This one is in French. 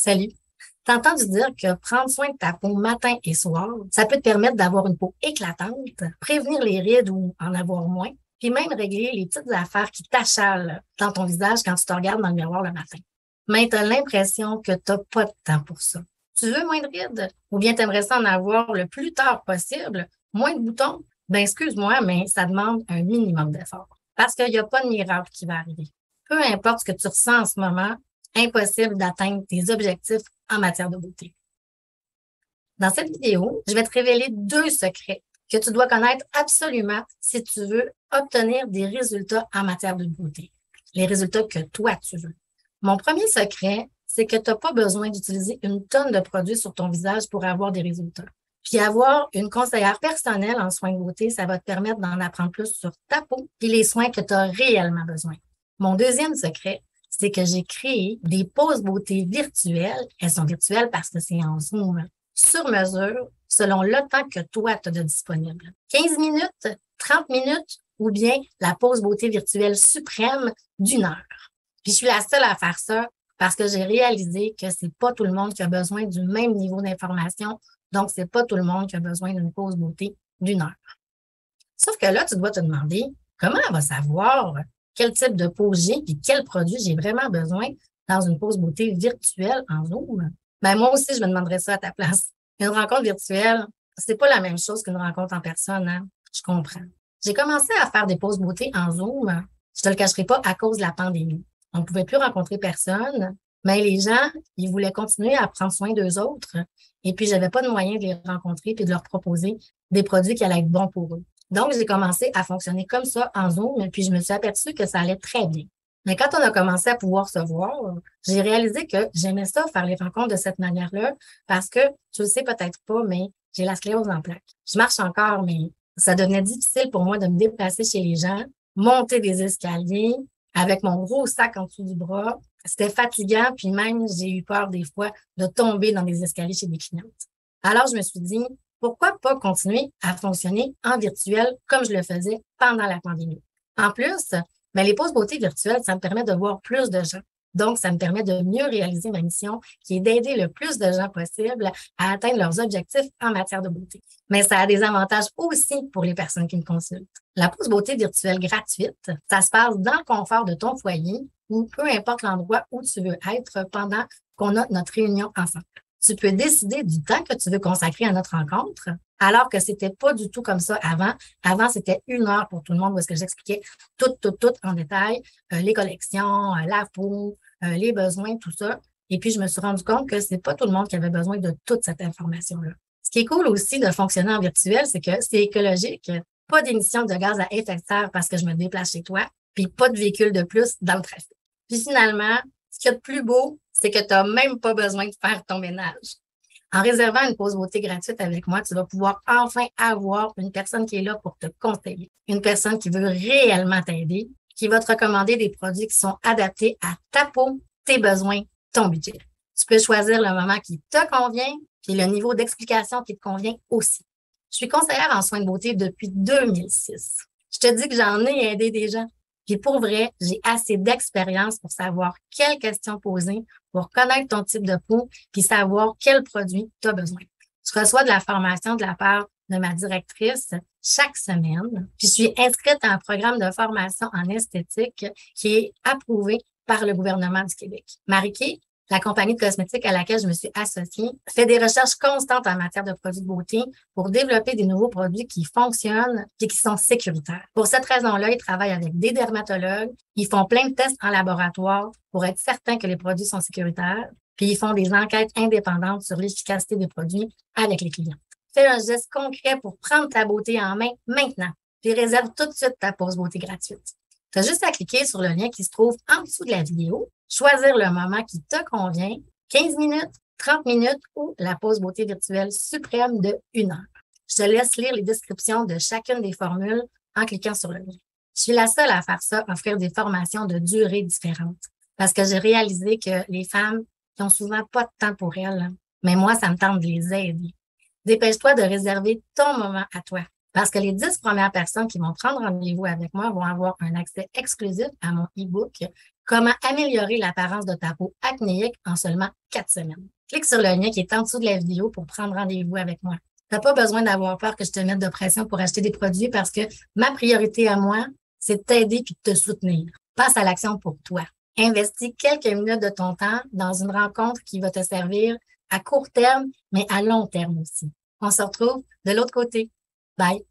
Salut. T'as entendu dire que prendre soin de ta peau matin et soir, ça peut te permettre d'avoir une peau éclatante, prévenir les rides ou en avoir moins, puis même régler les petites affaires qui t'achalent dans ton visage quand tu te regardes dans le miroir le matin. Mais tu as l'impression que tu n'as pas de temps pour ça. Tu veux moins de rides ou bien tu aimerais ça en avoir le plus tard possible, moins de boutons? Ben excuse-moi, mais ça demande un minimum d'effort parce qu'il n'y a pas de miracle qui va arriver. Peu importe ce que tu ressens en ce moment, impossible d'atteindre tes objectifs en matière de beauté. Dans cette vidéo, je vais te révéler 2 secrets que tu dois connaître absolument si tu veux obtenir des résultats en matière de beauté. Les résultats que toi, tu veux. Mon premier secret, c'est que tu n'as pas besoin d'utiliser une tonne de produits sur ton visage pour avoir des résultats. Puis avoir une conseillère personnelle en soins de beauté, ça va te permettre d'en apprendre plus sur ta peau et les soins que tu as réellement besoin. Mon deuxième secret, c'est que j'ai créé des pauses beauté virtuelles. Elles sont virtuelles parce que c'est en Zoom, sur mesure, selon le temps que toi, tu as de disponible. 15 minutes, 30 minutes ou bien la pause beauté virtuelle suprême d'1 heure. Puis je suis la seule à faire ça parce que j'ai réalisé que c'est pas tout le monde qui a besoin du même niveau d'information. Donc, c'est pas tout le monde qui a besoin d'une pause beauté d'1 heure. Sauf que là, tu dois te demander comment elle va savoir quel type de peau j'ai et quel produit j'ai vraiment besoin dans une pause beauté virtuelle en Zoom. Ben, moi aussi, je me demanderais ça à ta place. Une rencontre virtuelle, c'est pas la même chose qu'une rencontre en personne, hein? Je comprends. J'ai commencé à faire des pauses beauté en Zoom, je te le cacherai pas, à cause de la pandémie. On ne pouvait plus rencontrer personne, mais les gens, ils voulaient continuer à prendre soin d'eux autres. Et puis, j'avais pas de moyen de les rencontrer et de leur proposer des produits qui allaient être bons pour eux. Donc, j'ai commencé à fonctionner comme ça en Zoom, puis je me suis aperçue que ça allait très bien. Mais quand on a commencé à pouvoir se voir, j'ai réalisé que j'aimais ça, faire les rencontres de cette manière-là, parce que, tu le sais peut-être pas, mais j'ai la sclérose en plaques. Je marche encore, mais ça devenait difficile pour moi de me déplacer chez les gens, monter des escaliers avec mon gros sac en dessous du bras. C'était fatigant, puis même j'ai eu peur des fois de tomber dans des escaliers chez des clientes. Alors, je me suis dit, pourquoi pas continuer à fonctionner en virtuel comme je le faisais pendant la pandémie. En plus, ben, les pauses beauté virtuelles, ça me permet de voir plus de gens. Donc, ça me permet de mieux réaliser ma mission, qui est d'aider le plus de gens possible à atteindre leurs objectifs en matière de beauté. Mais ça a des avantages aussi pour les personnes qui me consultent. La pause beauté virtuelle gratuite, ça se passe dans le confort de ton foyer ou peu importe l'endroit où tu veux être pendant qu'on a notre réunion ensemble. Tu peux décider du temps que tu veux consacrer à notre rencontre, alors que c'était pas du tout comme ça avant. Avant, c'était 1 heure pour tout le monde où est-ce que j'expliquais tout en détail, les collections, la peau, les besoins, tout ça. Et puis, je me suis rendu compte que c'est pas tout le monde qui avait besoin de toute cette information-là. Ce qui est cool aussi de fonctionner en virtuel, c'est que c'est écologique. Pas d'émissions de gaz à effet de serre parce que je me déplace chez toi, puis pas de véhicule de plus dans le trafic. Puis finalement, ce qu'il y a de plus beau, c'est que tu n'as même pas besoin de faire ton ménage. En réservant une pause beauté gratuite avec moi, tu vas pouvoir enfin avoir une personne qui est là pour te conseiller, une personne qui veut réellement t'aider, qui va te recommander des produits qui sont adaptés à ta peau, tes besoins, ton budget. Tu peux choisir le moment qui te convient, puis le niveau d'explication qui te convient aussi. Je suis conseillère en soins de beauté depuis 2006. Je te dis que j'en ai aidé des gens. Puis pour vrai, j'ai assez d'expérience pour savoir quelles questions poser, pour connaître ton type de peau, puis savoir quel produit tu as besoin. Je reçois de la formation de la part de ma directrice chaque semaine. Puis je suis inscrite à un programme de formation en esthétique qui est approuvé par le gouvernement du Québec. Marie-Kay, la compagnie de cosmétiques à laquelle je me suis associée, fait des recherches constantes en matière de produits de beauté pour développer des nouveaux produits qui fonctionnent et qui sont sécuritaires. Pour cette raison-là, ils travaillent avec des dermatologues, ils font plein de tests en laboratoire pour être certains que les produits sont sécuritaires, puis ils font des enquêtes indépendantes sur l'efficacité des produits avec les clients. Fais un geste concret pour prendre ta beauté en main maintenant, puis réserve tout de suite ta pause beauté gratuite. Tu as juste à cliquer sur le lien qui se trouve en dessous de la vidéo, choisir le moment qui te convient, 15 minutes, 30 minutes ou la pause beauté virtuelle suprême de 1 heure. Je te laisse lire les descriptions de chacune des formules en cliquant sur le lien. Je suis la seule à faire ça, offrir des formations de durée différentes, parce que j'ai réalisé que les femmes qui ont souvent pas de temps pour elles, mais moi, ça me tente de les aider. Dépêche-toi de réserver ton moment à toi. Parce que les 10 premières personnes qui vont prendre rendez-vous avec moi vont avoir un accès exclusif à mon e-book Comment améliorer l'apparence de ta peau acnéique en seulement 4 semaines. Clique sur le lien qui est en dessous de la vidéo pour prendre rendez-vous avec moi. Tu n'as pas besoin d'avoir peur que je te mette de pression pour acheter des produits parce que ma priorité à moi, c'est de t'aider puis de te soutenir. Passe à l'action pour toi. Investis quelques minutes de ton temps dans une rencontre qui va te servir à court terme, mais à long terme aussi. On se retrouve de l'autre côté. Bye!